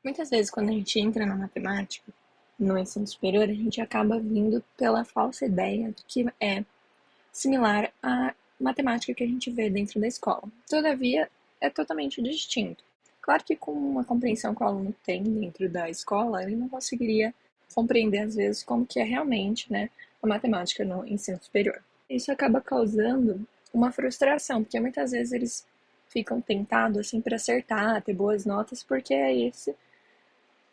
Muitas vezes, quando a gente entra na matemática, no ensino superior, a gente acaba vindo pela falsa ideia de que é similar à matemática que a gente vê dentro da escola. Todavia, é totalmente distinto. Claro que com uma compreensão que o aluno tem dentro da escola, ele não conseguiria compreender, às vezes, como que é realmente, né, a matemática no ensino superior. Isso acaba causando uma frustração, porque muitas vezes eles ficam tentados assim para acertar, ter boas notas, porque é esse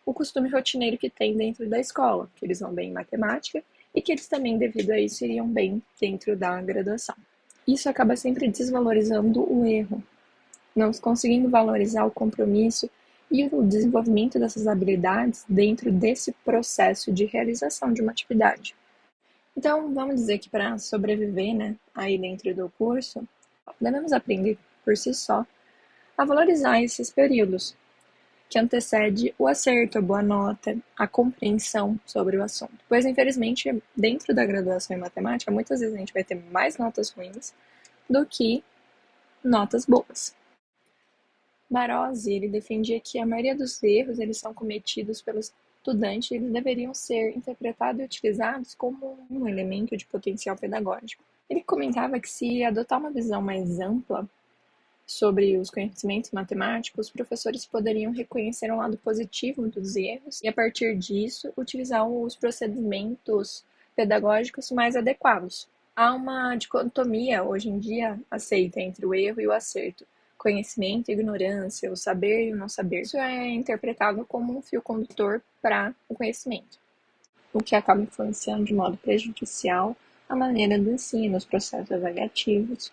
o costume rotineiro que tem dentro da escola, que eles vão bem em matemática e que eles também, devido a isso, iriam bem dentro da graduação. Isso acaba sempre desvalorizando o erro, não conseguindo valorizar o compromisso e o desenvolvimento dessas habilidades dentro desse processo de realização de uma atividade. Então, vamos dizer que para sobreviver, né, aí dentro do curso, devemos aprender por si só a valorizar esses períodos, que antecede o acerto, a boa nota, a compreensão sobre o assunto. Pois, infelizmente, dentro da graduação em matemática, muitas vezes a gente vai ter mais notas ruins do que notas boas. Marozzi, ele defendia que a maioria dos erros eles são cometidos pelo estudante e eles deveriam ser interpretados e utilizados como um elemento de potencial pedagógico. Ele comentava que se adotar uma visão mais ampla sobre os conhecimentos matemáticos, os professores poderiam reconhecer um lado positivo dos erros e, a partir disso, utilizar os procedimentos pedagógicos mais adequados. Há uma dicotomia hoje em dia aceita entre o erro e o acerto, conhecimento e ignorância, o saber e o não saber. Isso é interpretado como um fio condutor para o conhecimento, o que acaba influenciando de modo prejudicial a maneira do ensino, os processos avaliativos.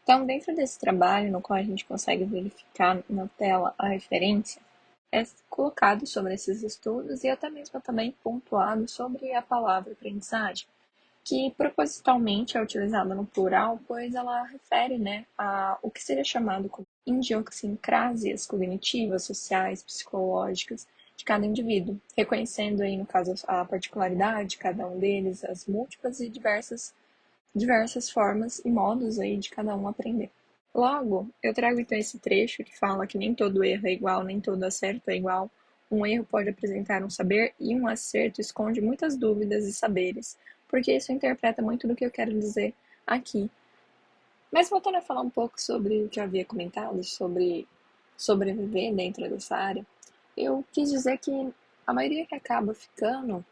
Então, dentro desse trabalho, no qual a gente consegue verificar na tela a referência, é colocado sobre esses estudos e até mesmo também pontuado sobre a palavra aprendizagem, que propositalmente é utilizada no plural, pois ela refere, né, a o que seria chamado como idiosincrasias cognitivas, sociais, psicológicas de cada indivíduo, reconhecendo aí, no caso, a particularidade de cada um deles, as múltiplas e diversas formas e modos aí de cada um aprender. Logo, eu trago então esse trecho que fala que nem todo erro é igual, nem todo acerto é igual. Um erro pode apresentar um saber e um acerto esconde muitas dúvidas e saberes, porque isso interpreta muito do que eu quero dizer aqui. Mas voltando a falar um pouco sobre o que eu havia comentado, sobre sobreviver dentro dessa área, eu quis dizer que a maioria que acaba ficando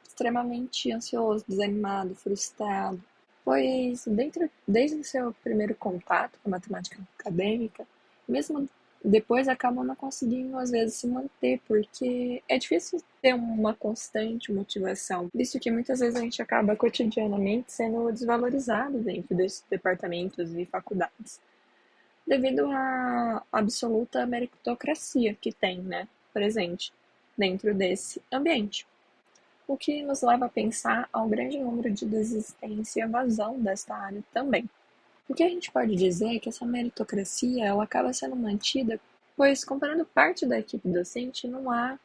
extremamente ansioso, desanimado, frustrado, pois desde o seu primeiro contato com a matemática acadêmica, mesmo depois acabam não conseguindo às vezes se manter, porque é difícil ter uma constante motivação, visto que muitas vezes a gente acaba cotidianamente sendo desvalorizado dentro desses departamentos e faculdades, devido à absoluta meritocracia que tem, né, presente dentro desse ambiente. O que nos leva a pensar ao grande número de desistência e evasão desta área também. O que a gente pode dizer é que essa meritocracia ela acaba sendo mantida, pois comparando parte da equipe docente, não há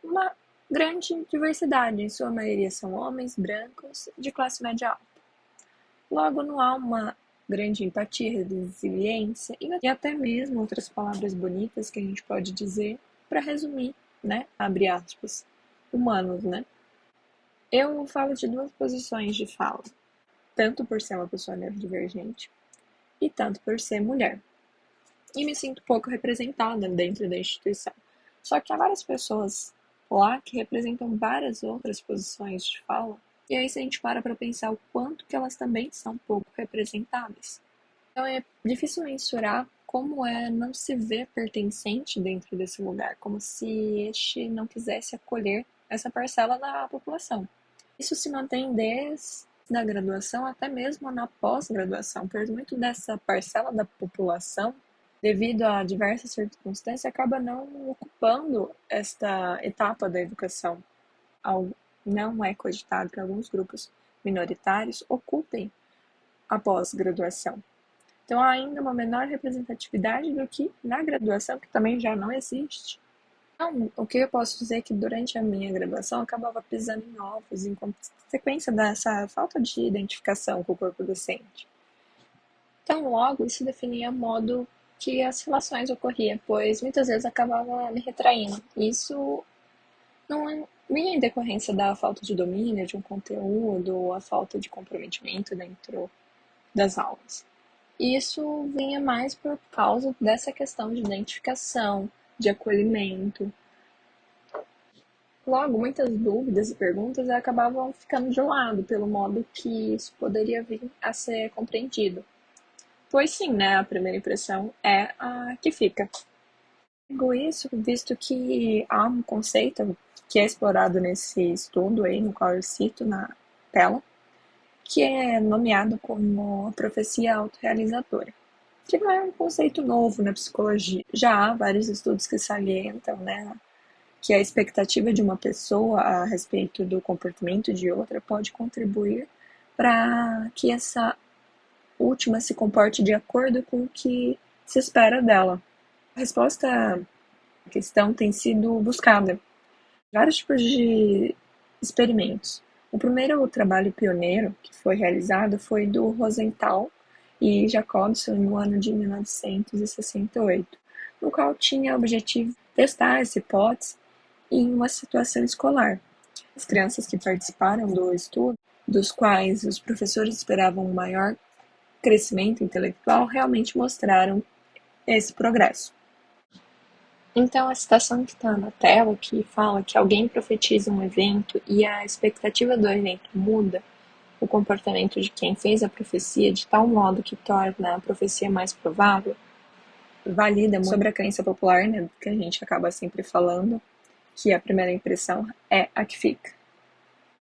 uma grande diversidade, em sua maioria são homens brancos de classe média alta. Logo, não há uma grande empatia, resiliência e até mesmo outras palavras bonitas que a gente pode dizer para resumir, né, abre aspas, humanos, né? Eu falo de duas posições de fala, tanto por ser uma pessoa neurodivergente e tanto por ser mulher. E me sinto pouco representada dentro da instituição. Só que há várias pessoas lá que representam várias outras posições de fala, e aí se a gente para pensar o quanto que elas também são pouco representadas. Então é difícil mensurar como é não se ver pertencente dentro desse lugar, como se este não quisesse acolher essa parcela da população. Isso se mantém desde a graduação até mesmo na pós-graduação, pois muito dessa parcela da população, devido a diversas circunstâncias, acaba não ocupando esta etapa da educação. Não é cogitado que alguns grupos minoritários ocupem a pós-graduação. Então, há ainda uma menor representatividade do que na graduação, que também já não existe. Então, o que eu posso dizer é que durante a minha graduação eu acabava pisando em ovos em consequência dessa falta de identificação com o corpo docente. Então, logo, isso definia modo que as relações ocorriam, pois muitas vezes acabava me retraindo. Isso não vinha em decorrência da falta de domínio de um conteúdo ou a falta de comprometimento dentro das aulas. Isso vinha mais por causa dessa questão de identificação, de acolhimento. Logo, muitas dúvidas e perguntas acabavam ficando de lado pelo modo que isso poderia vir a ser compreendido. Pois sim, né? A primeira impressão é a que fica. Digo isso visto que há um conceito que é explorado nesse estudo aí, no qual eu cito na tela, que é nomeado como a profecia autorrealizadora, que não é um conceito novo na psicologia. Já há vários estudos que salientam, né, que a expectativa de uma pessoa a respeito do comportamento de outra pode contribuir para que essa última se comporte de acordo com o que se espera dela. A resposta à questão tem sido buscada vários tipos de experimentos. O primeiro trabalho pioneiro que foi realizado foi do Rosenthal e Jacobson no ano de 1968, no qual tinha o objetivo de testar essa hipótese em uma situação escolar. As crianças que participaram do estudo, dos quais os professores esperavam um maior crescimento intelectual, realmente mostraram esse progresso. Então, a citação que está na tela, que fala que alguém profetiza um evento e a expectativa do evento muda o comportamento de quem fez a profecia de tal modo que torna a profecia mais provável, valida muito sobre a crença popular, né, que a gente acaba sempre falando, que a primeira impressão é a que fica.